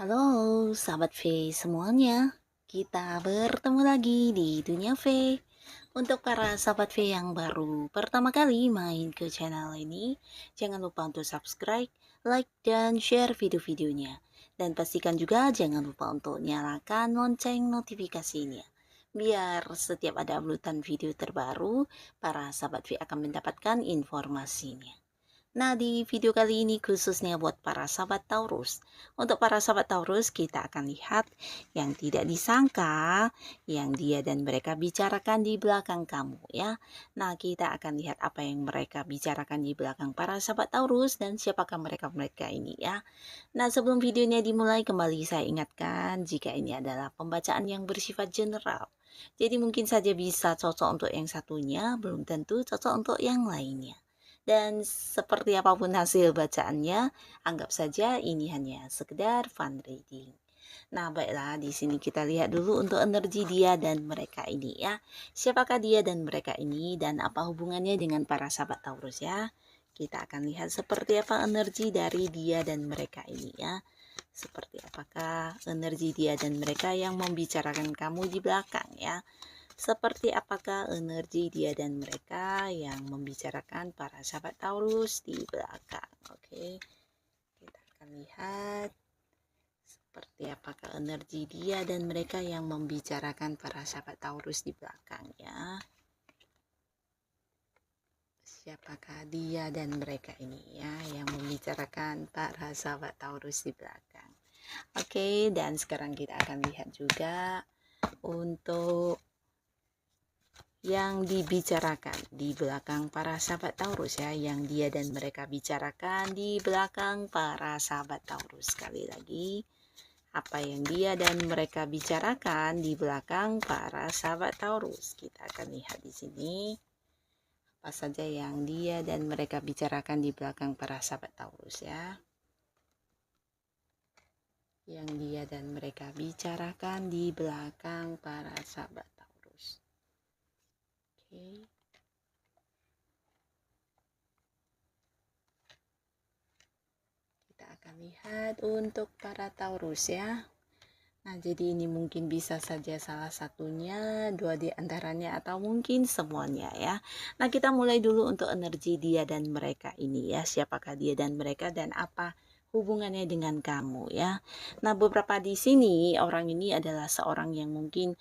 Halo, sahabat V semuanya. Kita bertemu lagi di Dunia V. Untuk para sahabat V yang baru pertama kali main ke channel ini, jangan lupa untuk subscribe, like, dan share video-videonya. Dan pastikan juga jangan lupa untuk nyalakan lonceng notifikasinya. Biar setiap ada uploadan video terbaru, para sahabat V akan mendapatkan informasinya. Nah, di video kali ini khususnya buat para sahabat Taurus. Untuk para sahabat Taurus, kita akan lihat yang tidak disangka, yang dia dan mereka bicarakan di belakang kamu ya. Nah, kita akan lihat apa yang mereka bicarakan di belakang para sahabat Taurus dan siapakah mereka-mereka ini ya. Nah, sebelum videonya dimulai, kembali saya ingatkan jika ini adalah pembacaan yang bersifat general. Jadi mungkin saja bisa cocok untuk yang satunya, belum tentu cocok untuk yang lainnya. Dan seperti apapun hasil bacaannya, anggap saja ini hanya sekedar fun reading. Nah, baiklah, di sini kita lihat dulu untuk energi dia dan mereka ini ya. Siapakah dia dan mereka ini dan apa hubungannya dengan para sahabat Taurus ya? Kita akan lihat seperti apa energi dari dia dan mereka ini ya. Seperti apakah energi dia dan mereka yang membicarakan kamu di belakang ya. Seperti apakah energi dia dan mereka yang membicarakan para sahabat Taurus di belakang. Oke, kita akan lihat seperti apakah energi dia dan mereka yang membicarakan para sahabat Taurus di belakang ya. Siapakah dia dan mereka ini ya yang membicarakan para sahabat Taurus di belakang. Oke, dan sekarang kita akan lihat juga untuk yang dibicarakan di belakang para sahabat Taurus ya, yang dia dan mereka bicarakan di belakang para sahabat Taurus. Sekali lagi, apa yang dia dan mereka bicarakan di belakang para sahabat Taurus. Kita akan lihat di sini apa saja yang dia dan mereka bicarakan di belakang para sahabat Taurus ya. Yang dia dan mereka bicarakan di belakang para sahabat Taurus. Oke. Kita akan lihat untuk para Taurus ya. Nah, jadi ini mungkin bisa saja salah satunya, dua di antaranya, atau mungkin semuanya ya. Nah, kita mulai dulu untuk energi dia dan mereka ini ya. Siapakah dia dan mereka dan apa hubungannya dengan kamu ya. Nah, beberapa di sini orang ini adalah seorang yang mungkin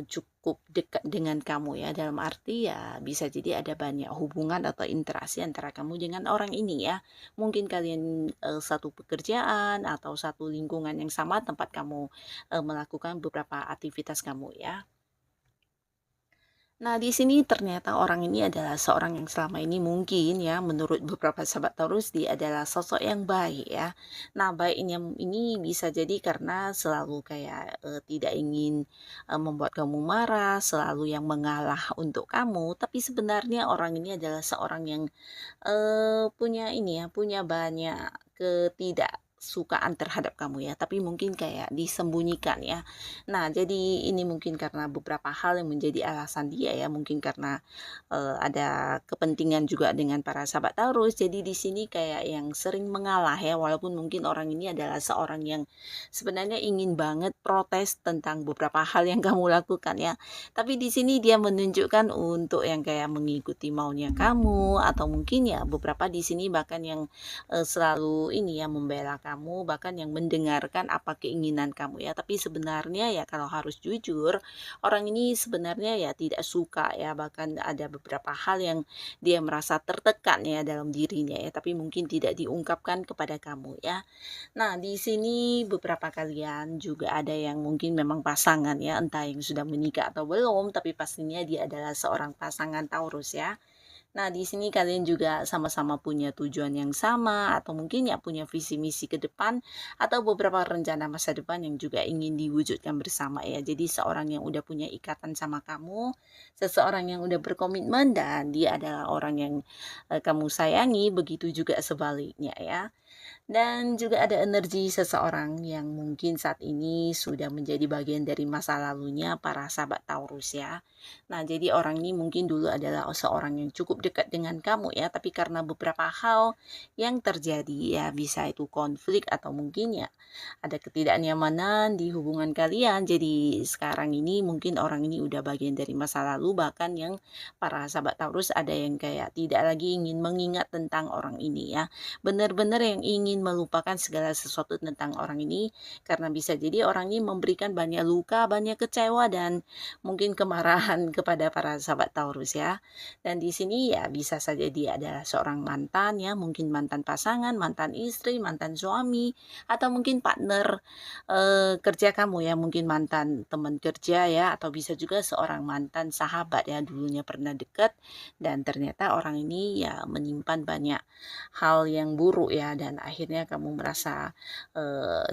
cukup dekat dengan kamu ya. Dalam arti ya bisa jadi ada banyak hubungan atau interaksi antara kamu dengan orang ini ya. Mungkin kalian satu pekerjaan atau satu lingkungan yang sama tempat kamu melakukan beberapa aktivitas kamu ya. Nah, di sini ternyata orang ini adalah seorang yang selama ini mungkin ya, menurut beberapa sahabat Taurus, dia adalah sosok yang baik ya. Nah, baiknya ini bisa jadi karena selalu kayak tidak ingin membuat kamu marah, selalu yang mengalah untuk kamu. Tapi sebenarnya orang ini adalah seorang yang punya ini ya, punya banyak ketidaksukaan terhadap kamu ya, tapi mungkin kayak disembunyikan ya. Nah, jadi ini mungkin karena beberapa hal yang menjadi alasan dia ya, mungkin karena ada kepentingan juga dengan para sahabat Taurus. Jadi di sini kayak yang sering mengalah ya, walaupun mungkin orang ini adalah seorang yang sebenarnya ingin banget protes tentang beberapa hal yang kamu lakukan ya. Tapi di sini dia menunjukkan untuk yang kayak mengikuti maunya kamu, atau mungkin ya beberapa di sini bahkan yang selalu ini ya membela kamu, bahkan yang mendengarkan apa keinginan kamu ya. Tapi sebenarnya ya kalau harus jujur, orang ini sebenarnya ya tidak suka ya, bahkan ada beberapa hal yang dia merasa tertekan ya dalam dirinya ya, tapi mungkin tidak diungkapkan kepada kamu ya. Nah, di sini beberapa kalian juga ada yang mungkin memang pasangan ya, entah yang sudah menikah atau belum, tapi pastinya dia adalah seorang pasangan Taurus ya. Nah, di sini kalian juga sama-sama punya tujuan yang sama atau mungkin ya punya visi misi ke depan atau beberapa rencana masa depan yang juga ingin diwujudkan bersama ya. Jadi seorang yang udah punya ikatan sama kamu, seseorang yang udah berkomitmen dan dia adalah orang yang kamu sayangi, begitu juga sebaliknya ya. Dan juga ada energi seseorang yang mungkin saat ini sudah menjadi bagian dari masa lalunya para sahabat Taurus ya. Nah, jadi orang ini mungkin dulu adalah seorang yang cukup dekat dengan kamu ya, tapi karena beberapa hal yang terjadi ya, bisa itu konflik atau mungkin ya ada ketidaknyamanan di hubungan kalian. Jadi sekarang ini mungkin orang ini udah bagian dari masa lalu, bahkan yang para sahabat Taurus ada yang kayak tidak lagi ingin mengingat tentang orang ini ya, benar-benar yang ingin melupakan segala sesuatu tentang orang ini karena bisa jadi orang ini memberikan banyak luka, banyak kecewa dan mungkin kemarahan kepada para sahabat Taurus ya. Dan di sini ya bisa saja dia adalah seorang mantan ya, mungkin mantan pasangan, mantan istri, mantan suami atau mungkin partner kerja kamu ya, mungkin mantan teman kerja ya atau bisa juga seorang mantan sahabat ya, dulunya pernah dekat dan ternyata orang ini ya menyimpan banyak hal yang buruk ya dan akhirnya kamu merasa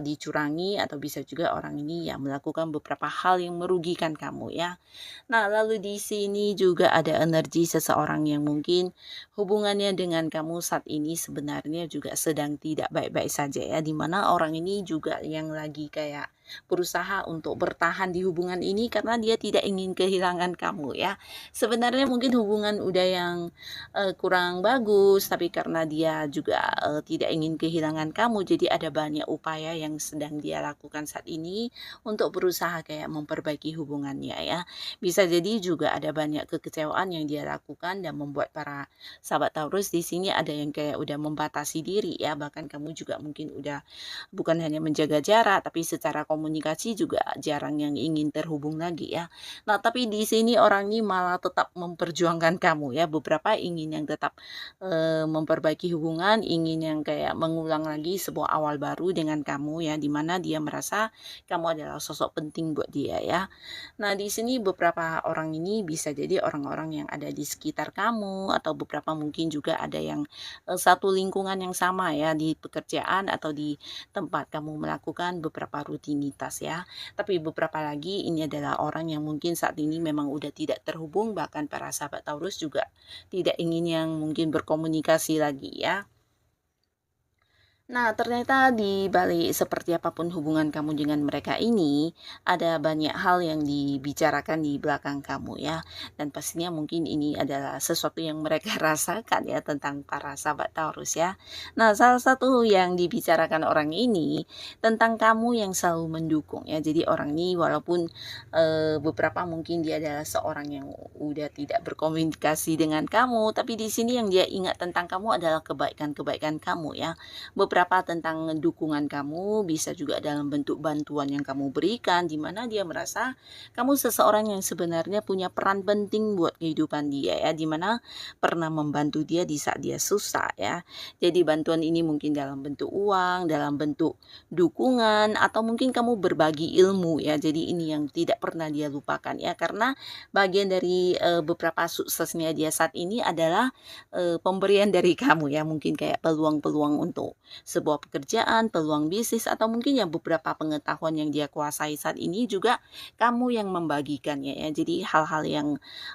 dicurangi atau bisa juga orang ini ya melakukan beberapa hal yang merugikan kamu ya. Nah, lalu di sini juga ada energi seseorang yang mungkin hubungannya dengan kamu saat ini sebenarnya juga sedang tidak baik-baik saja ya, di mana orang ini juga yang lagi kayak berusaha untuk bertahan di hubungan ini karena dia tidak ingin kehilangan kamu ya. Sebenarnya mungkin hubungan udah yang kurang bagus, tapi karena dia juga tidak ingin kehilangan kamu, jadi ada banyak upaya yang sedang dia lakukan saat ini untuk berusaha kayak memperbaiki hubungannya ya. Bisa jadi juga ada banyak kekecewaan yang dia lakukan dan membuat para sahabat Taurus di sini ada yang kayak udah membatasi diri ya, bahkan kamu juga mungkin udah bukan hanya menjaga jarak tapi secara komunikasi juga jarang yang ingin terhubung lagi ya. Nah, tapi di sini orang ini malah tetap memperjuangkan kamu ya, beberapa ingin yang tetap memperbaiki hubungan, ingin yang kayak mengulang lagi sebuah awal baru dengan kamu ya, di mana dia merasa kamu adalah sosok penting buat dia ya. Nah, di sini beberapa orang ini bisa jadi orang-orang yang ada di sekitar kamu atau beberapa mungkin juga ada yang satu lingkungan yang sama ya di pekerjaan atau di tempat kamu melakukan beberapa rutinitas ya. Tapi beberapa lagi ini adalah orang yang mungkin saat ini memang udah tidak terhubung, bahkan para sahabat Taurus juga tidak ingin yang mungkin berkomunikasi lagi ya. Nah, ternyata di balik seperti apapun hubungan kamu dengan mereka ini, ada banyak hal yang dibicarakan di belakang kamu ya. Dan pastinya mungkin ini adalah sesuatu yang mereka rasakan ya tentang para sahabat Taurus ya. Nah, salah satu yang dibicarakan orang ini tentang kamu yang selalu mendukung ya. Jadi orang ini walaupun beberapa mungkin dia adalah seorang yang udah tidak berkomunikasi dengan kamu, tapi di sini yang dia ingat tentang kamu adalah kebaikan-kebaikan kamu ya, beberapa tentang dukungan kamu, bisa juga dalam bentuk bantuan yang kamu berikan, di mana dia merasa kamu seseorang yang sebenarnya punya peran penting buat kehidupan dia ya, di mana pernah membantu dia di saat dia susah ya. Jadi bantuan ini mungkin dalam bentuk uang, dalam bentuk dukungan, atau mungkin kamu berbagi ilmu ya. Jadi ini yang tidak pernah dia lupakan ya, karena bagian dari beberapa suksesnya dia saat ini adalah pemberian dari kamu ya, mungkin kayak peluang-peluang untuk sebuah pekerjaan, peluang bisnis, atau mungkin yang beberapa pengetahuan yang dia kuasai saat ini juga kamu yang membagikannya ya. Jadi hal-hal yang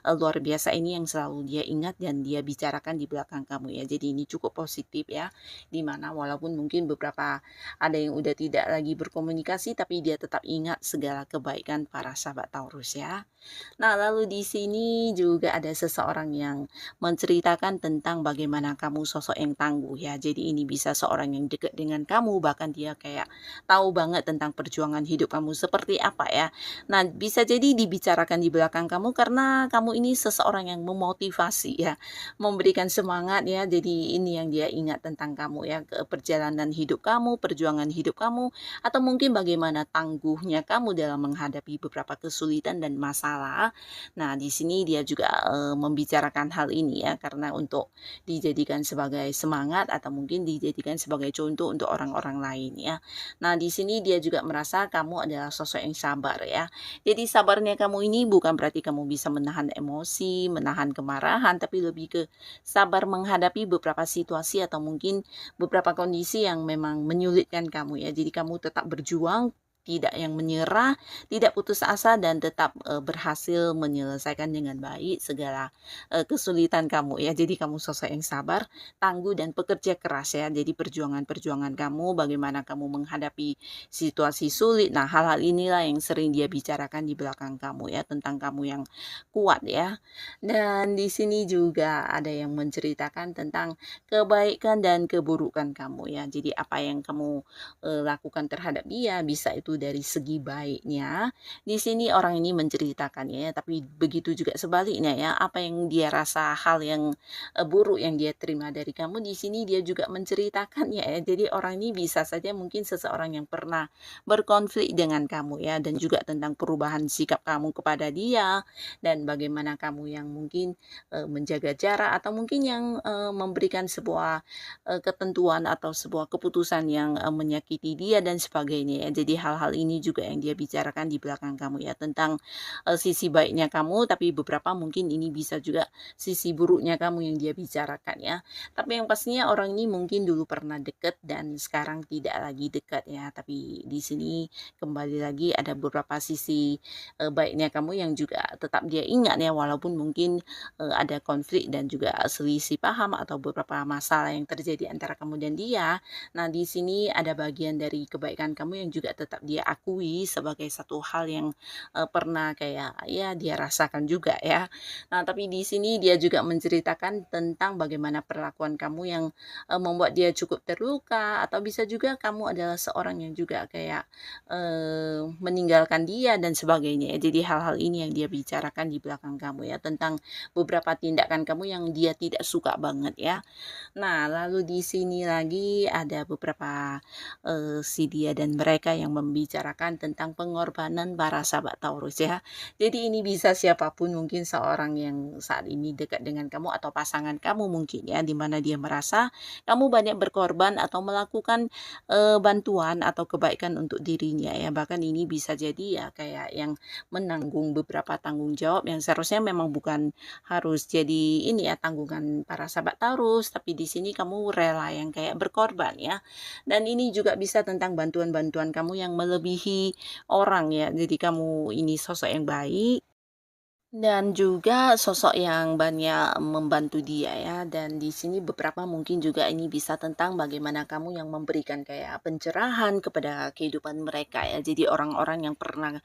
luar biasa ini yang selalu dia ingat dan dia bicarakan di belakang kamu ya. Jadi ini cukup positif ya, dimana walaupun mungkin beberapa ada yang udah tidak lagi berkomunikasi, tapi dia tetap ingat segala kebaikan para sahabat Taurus ya. Nah, lalu di sini juga ada seseorang yang menceritakan tentang bagaimana kamu sosok yang tangguh ya. Jadi ini bisa seorang yang dekat dengan kamu, bahkan dia kayak tahu banget tentang perjuangan hidup kamu seperti apa ya. Nah, bisa jadi dibicarakan di belakang kamu karena kamu ini seseorang yang memotivasi ya, memberikan semangat ya. Jadi ini yang dia ingat tentang kamu ya, ke perjalanan hidup kamu, perjuangan hidup kamu, atau mungkin bagaimana tangguhnya kamu dalam menghadapi beberapa kesulitan dan masalah. Nah, di sini dia juga membicarakan hal ini ya, karena untuk dijadikan sebagai semangat atau mungkin dijadikan sebagai sebagai contoh untuk orang-orang lain ya. Nah, di sini dia juga merasa kamu adalah sosok yang sabar ya. Jadi sabarnya kamu ini bukan berarti kamu bisa menahan emosi, menahan kemarahan, tapi lebih ke sabar menghadapi beberapa situasi atau mungkin beberapa kondisi yang memang menyulitkan kamu ya. Jadi kamu tetap berjuang, tidak yang menyerah, tidak putus asa dan tetap berhasil menyelesaikan dengan baik segala kesulitan kamu ya. Jadi kamu sosok yang sabar, tangguh dan pekerja keras ya. Jadi perjuangan-perjuangan kamu, bagaimana kamu menghadapi situasi sulit. Nah, hal-hal inilah yang sering dia bicarakan di belakang kamu ya, tentang kamu yang kuat ya. Dan di sini juga ada yang menceritakan tentang kebaikan dan keburukan kamu ya. Jadi apa yang kamu lakukan terhadap dia, bisa itu dari segi baiknya. Di sini orang ini menceritakan ya, tapi begitu juga sebaliknya ya, apa yang dia rasa hal yang buruk yang dia terima dari kamu, di sini dia juga menceritakan ya. Jadi orang ini bisa saja mungkin seseorang yang pernah berkonflik dengan kamu ya, dan juga tentang perubahan sikap kamu kepada dia dan bagaimana kamu yang mungkin menjaga jarak atau mungkin yang memberikan sebuah ketentuan atau sebuah keputusan yang menyakiti dia dan sebagainya ya. Jadi hal-hal ini juga yang dia bicarakan di belakang kamu ya, tentang sisi baiknya kamu, tapi beberapa mungkin ini bisa juga sisi buruknya kamu yang dia bicarakan ya. Tapi yang pastinya orang ini mungkin dulu pernah dekat dan sekarang tidak lagi dekat ya. Tapi di sini kembali lagi ada beberapa sisi baiknya kamu yang juga tetap dia ingat ya, walaupun mungkin ada konflik dan juga selisih paham atau beberapa masalah yang terjadi antara kamu dan dia. Nah, di sini ada bagian dari kebaikan kamu yang juga tetap dia akui sebagai satu hal yang pernah kayak ya dia rasakan juga ya. Nah, tapi di sini dia juga menceritakan tentang bagaimana perlakuan kamu yang membuat dia cukup terluka, atau bisa juga kamu adalah seorang yang juga kayak meninggalkan dia dan sebagainya ya. Jadi hal-hal ini yang dia bicarakan di belakang kamu ya, tentang beberapa tindakan kamu yang dia tidak suka banget ya. Nah, lalu di sini lagi ada beberapa si dia dan mereka yang membicarakan tentang pengorbanan para sahabat Taurus ya. Jadi ini bisa siapapun, mungkin seorang yang saat ini dekat dengan kamu atau pasangan kamu mungkin ya, di mana dia merasa kamu banyak berkorban atau melakukan bantuan atau kebaikan untuk dirinya ya. Bahkan ini bisa jadi ya kayak yang menanggung beberapa tanggung jawab yang seharusnya memang bukan harus jadi ini ya tanggungan para sahabat Taurus, tapi di sini kamu rela yang kayak berkorban ya. Dan ini juga bisa tentang bantuan-bantuan kamu yang melebihi orang ya. Jadi kamu ini sosok yang baik dan juga sosok yang banyak membantu dia ya. Dan di sini beberapa mungkin juga ini bisa tentang bagaimana kamu yang memberikan kayak pencerahan kepada kehidupan mereka ya. Jadi orang-orang yang pernah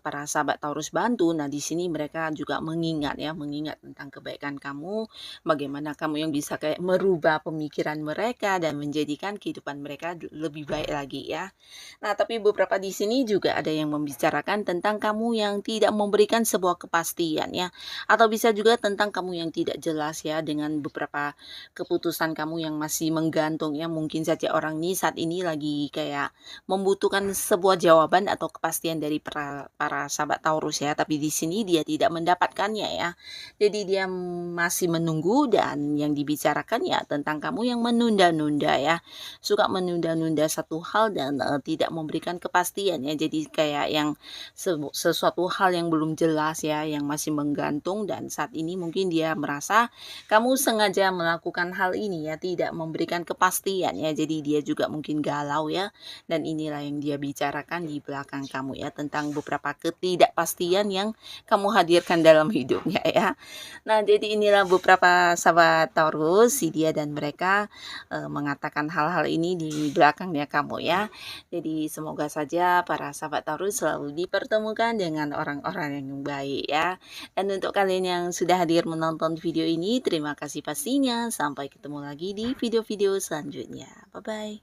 para sahabat Taurus bantu, nah di sini mereka juga mengingat ya, mengingat tentang kebaikan kamu, bagaimana kamu yang bisa kayak merubah pemikiran mereka dan menjadikan kehidupan mereka lebih baik lagi ya. Nah, tapi beberapa di sini juga ada yang membicarakan tentang kamu yang tidak memberikan sebuah kepastian ya, atau bisa juga tentang kamu yang tidak jelas ya, dengan beberapa keputusan kamu yang masih menggantung ya. Mungkin saja orang ini saat ini lagi kayak membutuhkan sebuah jawaban atau kepastian dari para sahabat Taurus ya, tapi di sini dia tidak mendapatkannya ya. Jadi dia masih menunggu, dan yang dibicarakan ya tentang kamu yang menunda-nunda ya, suka menunda-nunda satu hal dan tidak memberikan kepastian ya. Jadi kayak yang sesuatu hal yang belum jelas ya, yang masih menggantung, dan saat ini mungkin dia merasa kamu sengaja melakukan hal ini ya, tidak memberikan kepastian ya. Jadi dia juga mungkin galau ya, dan inilah yang dia bicarakan di belakang kamu ya, tentang beberapa ketidakpastian yang kamu hadirkan dalam hidupnya ya. Nah, jadi inilah beberapa sahabat Taurus, si dia dan mereka mengatakan hal-hal ini di belakangnya kamu ya. Jadi semoga saja para sahabat Taurus selalu dipertemukan dengan orang-orang yang baik ya. Dan untuk kalian yang sudah hadir menonton video ini, terima kasih pastinya. Sampai ketemu lagi di video-video selanjutnya. Bye-bye.